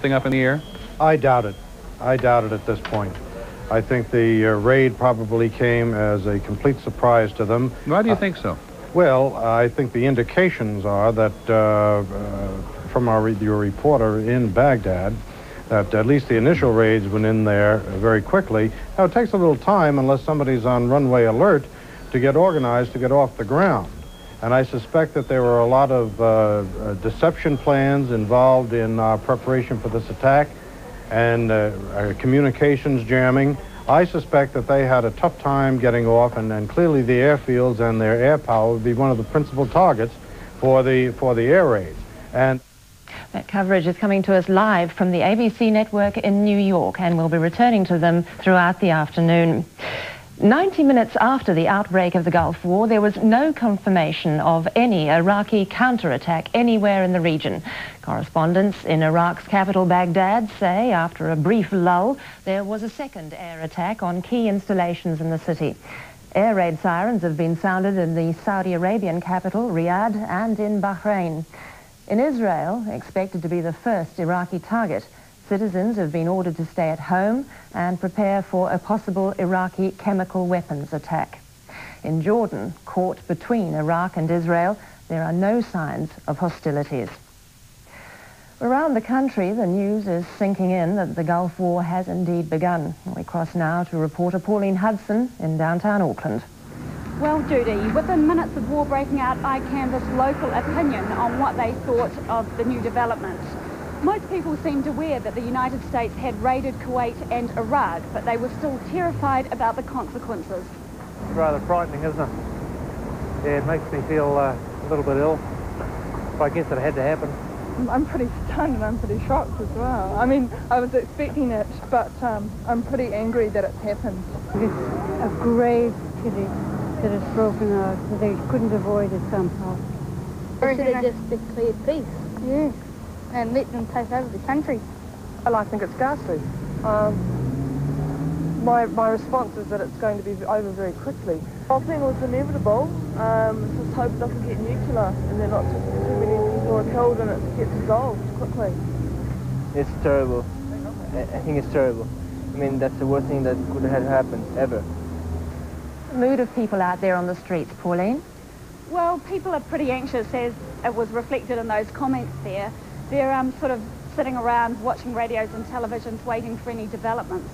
thing up in the air? I doubt it. I doubt it at this point. I think the raid probably came as a complete surprise to them. Why do you think so? Well, I think the indications are that from your reporter in Baghdad, that at least the initial raids went in there very quickly. Now, it takes a little time unless somebody's on runway alert to get organized to get off the ground. And I suspect that there were a lot of deception plans involved in preparation for this attack and communications jamming. I suspect that they had a tough time getting off, and clearly the airfields and their air power would be one of the principal targets for the air raids. And that coverage is coming to us live from the ABC network in New York, and we'll be returning to them throughout the afternoon. 90 minutes after the outbreak of the Gulf War, there was no confirmation of any Iraqi counterattack anywhere in the region. Correspondents in Iraq's capital, Baghdad, say after a brief lull, there was a second air attack on key installations in the city. Air raid sirens have been sounded in the Saudi Arabian capital, Riyadh, and in Bahrain. In Israel, expected to be the first Iraqi target, citizens have been ordered to stay at home and prepare for a possible Iraqi chemical weapons attack. In Jordan, caught between Iraq and Israel, there are no signs of hostilities. Around the country, the news is sinking in that the Gulf War has indeed begun. We cross now to reporter Pauline Hudson in downtown Auckland. Well, Judy, within minutes of war breaking out, I canvassed local opinion on what they thought of the new developments. Most people seemed aware that the United States had raided Kuwait and Iraq, but they were still terrified about the consequences. It's rather frightening, isn't it? Yeah, it makes me feel a little bit ill, but I guess it had to happen. I'm pretty stunned and I'm pretty shocked as well. I mean, I was expecting it, but I'm pretty angry that it's happened. It's a grave pity that it's broken out, that they couldn't avoid it somehow. They should have just declared peace. Yeah. And let them take over the country. Well, I think it's ghastly. My response is that it's going to be over very quickly. I think it was inevitable. Just hope it doesn't get nuclear and they're not too many people are killed and it gets resolved quickly. It's terrible. I think it's terrible. I mean, that's the worst thing that could have happened, ever. The mood of people out there on the streets, Pauline? Well, people are pretty anxious, as it was reflected in those comments there. They're sort of sitting around watching radios and televisions waiting for any developments.